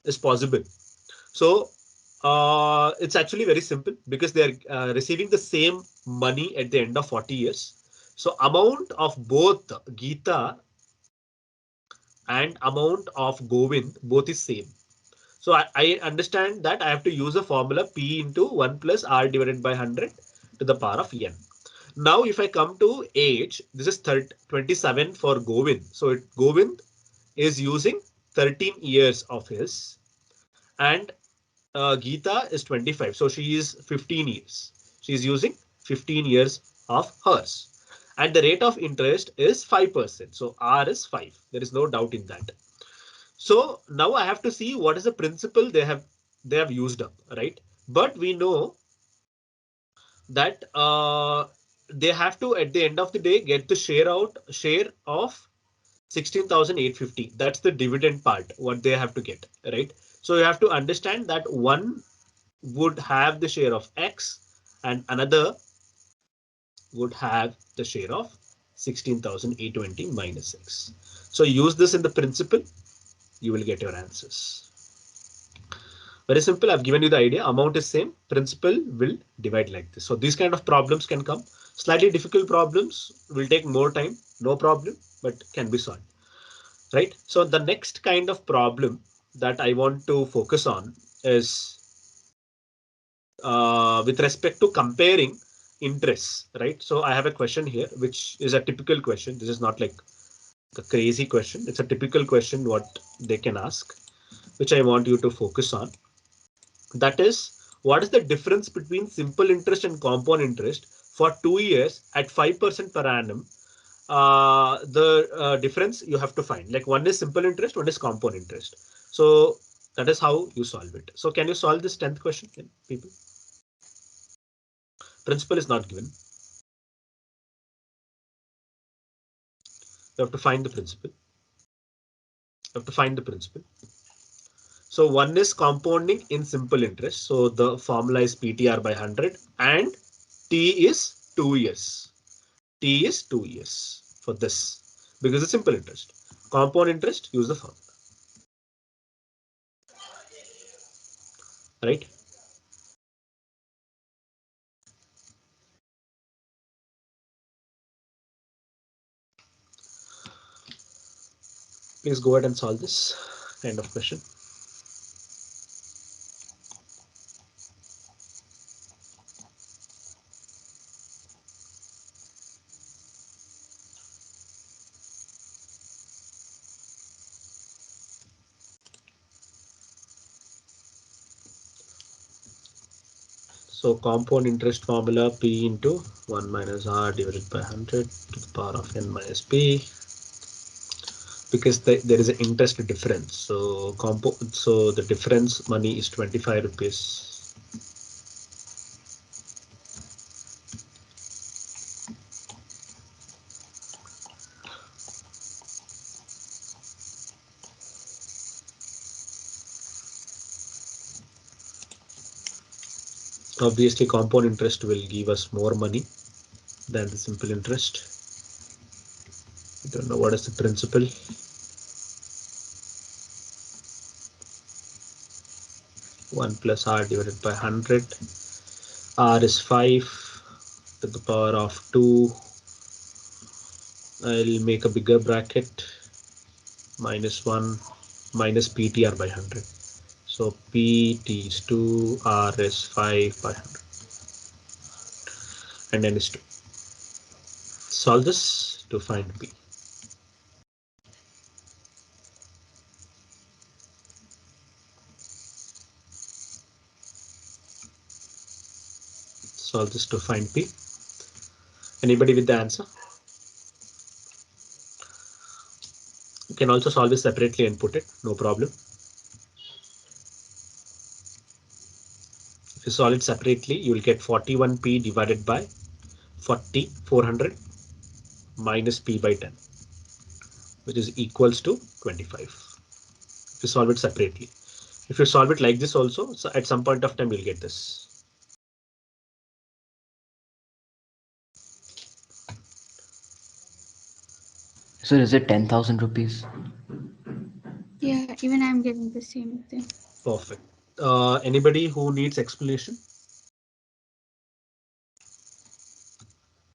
is possible. So it's actually very simple because they're receiving the same money at the end of 40 years. So amount of both Geeta and amount of Govind both is same. So I understand that I have to use a formula P into 1 plus R divided by 100 to the power of N. Now, if I come to age, this is 27 for Govind. So Govind is using 13 years of his and Geeta is 25. So she is 15 years. She is using 15 years of hers. And the rate of interest is 5%. So R is 5. There is no doubt in that. So now I have to see what is the principle they have used up, right? But we know that they have to at the end of the day get the share of 16,850. That's the dividend part, what they have to get, right? So you have to understand that one would have the share of X and another would have the share of 16,820 minus X. So use this in the principle, you will get your answers. Very simple. I've given you the idea. Amount is same. Principal will divide like this. So these kind of problems can come. Slightly difficult problems will take more time. No problem, but can be solved. Right. So the next kind of problem that I want to focus on is with respect to comparing interests, right? So I have a question here, which is a typical question. This is not like a crazy question. It's a typical question what they can ask, which I want you to focus on. That is, what is the difference between simple interest and compound interest for 2 years at 5% per annum? The difference you have to find, like one is simple interest, one is compound interest. So that is how you solve it. So can you solve this 10th question, people? Principle is not given. You have to find the principle. You have to find the principle. So one is compounding in simple interest. So the formula is PTR by 100 and T is 2 years. T is 2 years for this because it's simple interest. Compound interest, use the formula. Right? Please go ahead and solve this kind of question. So compound interest formula P into 1 minus R divided by 100 to the power of n minus P, because there is an interest difference. So the difference money is 25 rupees. Obviously, compound interest will give us more money than the simple interest. I don't know what is the principle. 1 plus R divided by 100. R is 5 to the power of 2. I'll make a bigger bracket. Minus 1 minus PTR by 100. So PT is 2, R is 5 by 100. And N is 2. Solve this to find P. Solve this to find P. Anybody with the answer? You can also solve this separately and put it, no problem. If you solve it separately, you will get 41P divided by 400 minus P by 10, which is equals to 25. If you solve it separately. If you solve it like this also, so at some point of time, you'll get this. So is it 10,000 rupees? Yeah, even I'm getting the same thing. Perfect. Anybody who needs explanation?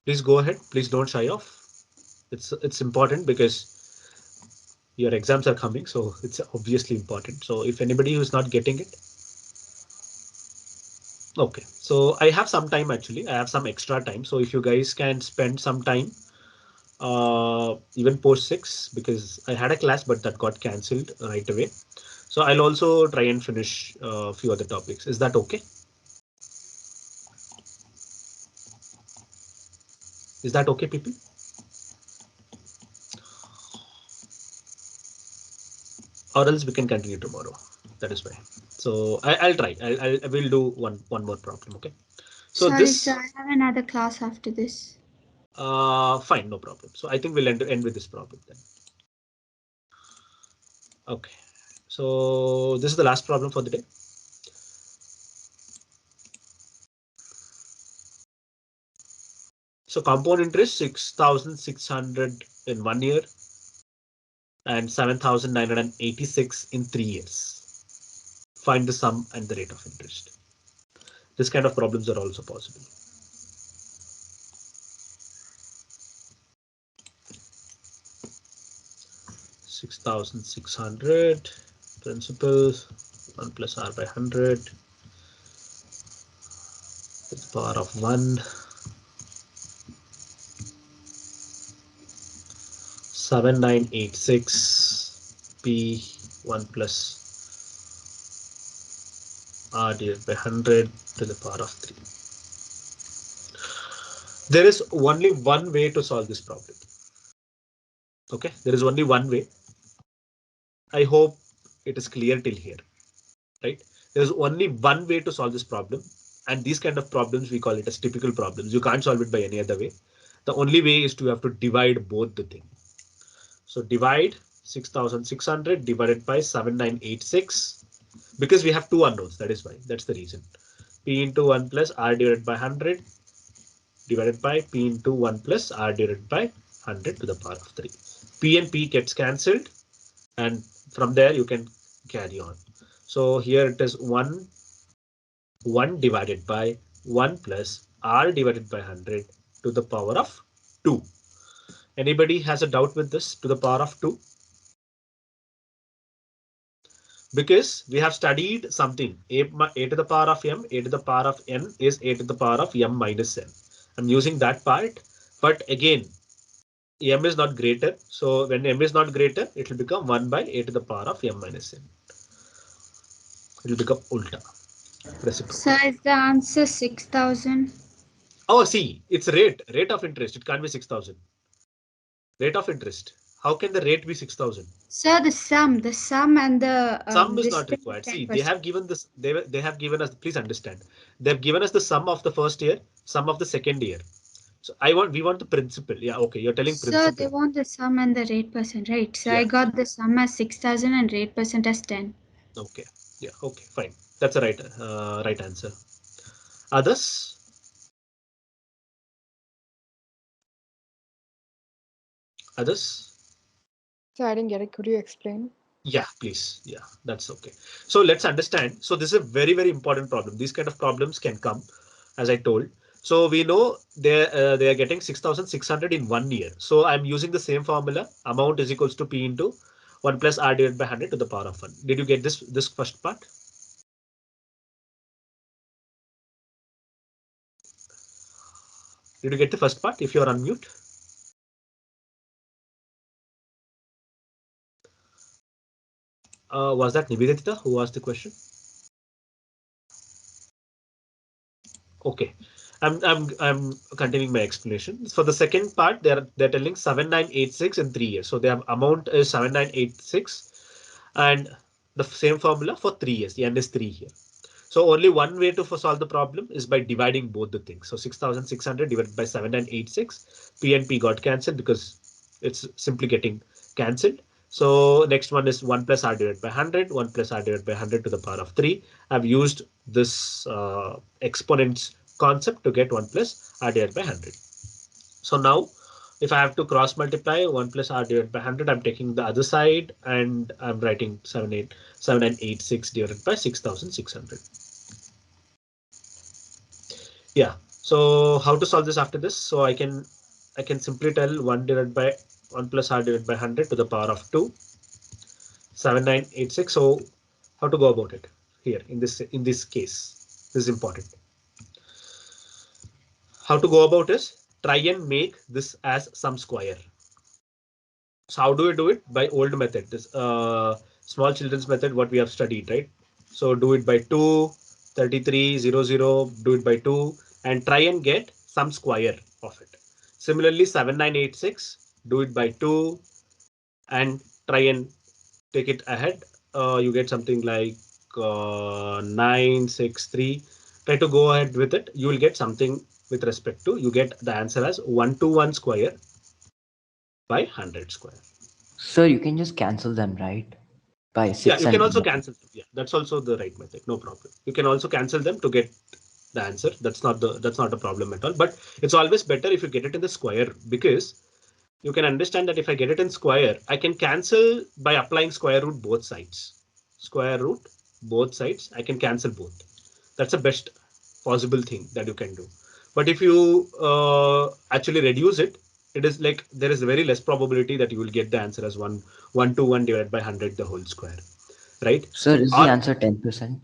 Please go ahead. Please don't shy off. It's important because your exams are coming, so it's obviously important. So if anybody who's not getting it, okay. So I have some time actually. I have some extra time. So if you guys can spend some time, even post 6, because I had a class but that got cancelled right away. So I'll also try and finish a few other topics. Is that okay? Is that okay, people? Or else we can continue tomorrow. That is fine. So I'll try. I will do one more problem. Okay. So Sorry, this, sir. I have another class after this. fine, no problem. So I think we'll end with this problem then. Okay. So this is the last problem for the day. So compound interest 6,600 in 1 year and 7,986 in 3 years. Find the sum and the rate of interest. This kind of problems are also possible. 6,600 principal 1 plus R by 100 to the power of 1. 7986 P 1 plus R divided by 100 to the power of 3. There is only one way to solve this problem. Okay, there is only one way. I hope it is clear till here, right? There's only one way to solve this problem. And these kind of problems, we call it as typical problems. You can't solve it by any other way. The only way is to have to divide both the thing. So divide 6,600 divided by 7986, because we have two unknowns. That is why. That's the reason. P into 1 plus R divided by 100 divided by P into 1 plus R divided by 100 to the power of 3. P and P gets cancelled, and from there you can carry on. So here it is 1 divided by 1 plus R divided by 100 to the power of 2. Anybody has a doubt with this to the power of 2? because we have studied something. A to the power of m, a to the power of n is a to the power of m minus n. I'm using that part, but again, m is not greater. So when m is not greater, it will become 1 by a to the power of m minus n. It will become ulta, So reciprocal. is the answer 6,000? Oh, see, it's rate of interest. It can't be 6,000. Rate of interest. How can the rate be 6,000? So the sum and the Sum is this not thing required. See, they 10%. have given this. They have given us. Please understand. They have given us the sum of the first year, sum of the second year. So we want the principal. Yeah, okay. You're telling So principal. they want the sum and the rate percent, right? So I Yeah. got the sum as 6,000 and rate percent as 10. Okay. Yeah. Okay. Fine. That's a right answer. Others. Others. So I didn't get it. Could you explain? Yeah, please. Yeah, that's okay. So let's understand. So this is a very important problem. These kind of problems can come, as I told. So we know they are getting 6,600 in 1 year. So I'm using the same formula. Amount is equals to P into 1 plus R divided by 100 to the power of 1. Did you get this first part? Did you get the first part? If you're unmute. Was that Nivedita who asked the question? Okay. I'm continuing my explanation. For the second part, they're telling 7986 in 3 years. So their amount is 7986 and the same formula for 3 years. The n is 3 here. So only one way to solve the problem is by dividing both the things. So 6,600 divided by 7986, P and P got cancelled because it's simply getting cancelled. So next one is 1 plus R divided by 100, 1 plus R divided by 100 to the power of 3. I've used this exponents concept to get 1 plus R divided by 100. So now if I have to cross multiply 1 plus R divided by 100, I'm taking the other side and I'm writing 7986 divided by 6,600. Yeah. So how to solve this after this? So I can simply tell 1 divided by 1 plus R divided by 100 to the power of 2, 7986. So how to go about it here in this case? This is important. How to go about is try and make this as some square. So how do we do it? By old method, this small children's method, what we have studied, right? So do it by 2, 33, 0, 0, do it by 2 and try and get some square of it. Similarly, 7986, do it by 2 and try and take it ahead. You get something like 963. Try to go ahead with it. You will get something with respect to, you get the answer as 121 square by 100 square. Sir, you can just cancel them, right? By Yeah, 6 you can and also 1. cancel them. Yeah, that's also the right method. No problem. You can also cancel them to get the answer. That's not a problem at all. But it's always better if you get it in the square because you can understand that if I get it in square, I can cancel by applying square root both sides. Square root both sides, I can cancel both. That's the best possible thing that you can do. But if you actually reduce it, it is like there is very less probability that you will get the answer as 121 divided by 100 the whole square, right? Sir, is the Or answer 10%?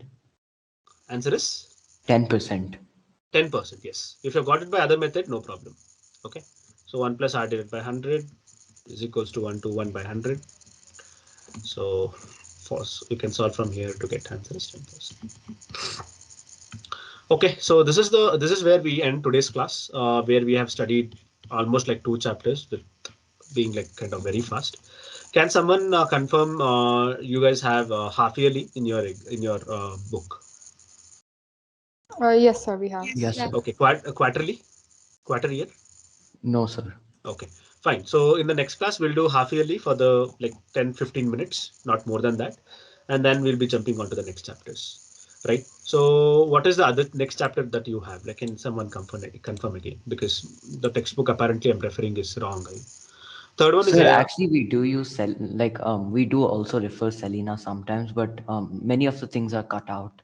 answer is 10%. 10%. Yes. If you've got it by other method, no problem. Okay. So 1 plus R divided by 100 is equals to 121 by 100. So you can solve from here to get answer is 10%. Okay, so this is where we end today's class, where we have studied almost like 2 chapters with being like kind of very fast. Can someone confirm you guys have half yearly in your book? Yes, sir, we have. Yes, Yes, sir. sir. Okay, quarterly, quarter year. No, sir. Okay, fine. So in the next class, we'll do half yearly for the like 10-15 minutes, not more than that. And then we'll be jumping on to the next chapters, right? So what is the other next chapter that you have? Like, can someone confirm again? Because the textbook apparently I'm referring is wrong. Right? Third one is Sir, actually, we do use we do also refer Selena sometimes, but many of the things are cut out.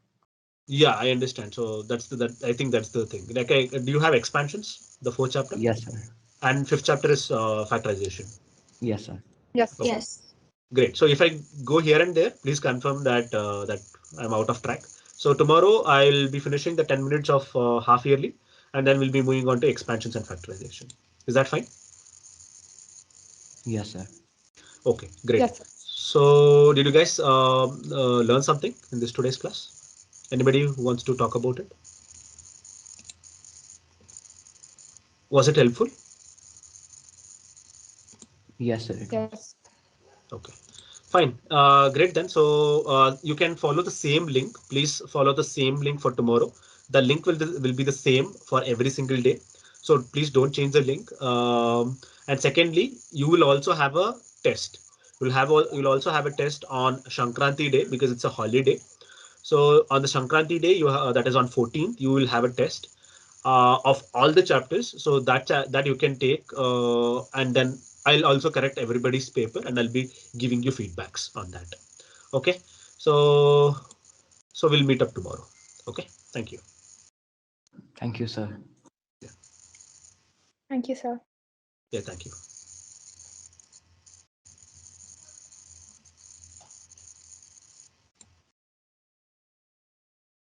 yeah, I understand. So that I think that's the thing. Like, do you have expansions? The fourth chapter Yes, sir. and fifth chapter is factorization. Yes, sir. Yes, Okay. sir. Yes. Great. So if I go here and there, please confirm that that I'm out of track. So tomorrow I'll be finishing the 10 minutes of half yearly, and then we'll be moving on to expansions and factorization. Is that fine? Yes, sir. Okay, great. Yes, sir. So did you guys learn something in this today's class? Anybody who wants to talk about it? Was it helpful? Yes, sir, it was. Yes. Okay, fine. Great then. So you can follow the same link. Please follow the same link for tomorrow. The link will be the same for every single day. So please don't change the link. And secondly, you will also have a test. You'll also have a test on Shankranti day because it's a holiday. So on the Shankranti day, that is on 14th, you will have a test of all the chapters. So that you can take, and then I'll also correct everybody's paper, and I'll be giving you feedbacks on that. Okay. So we'll meet up tomorrow. Okay. Thank you. Thank you, sir. Yeah. Thank you, sir. Yeah. Thank you.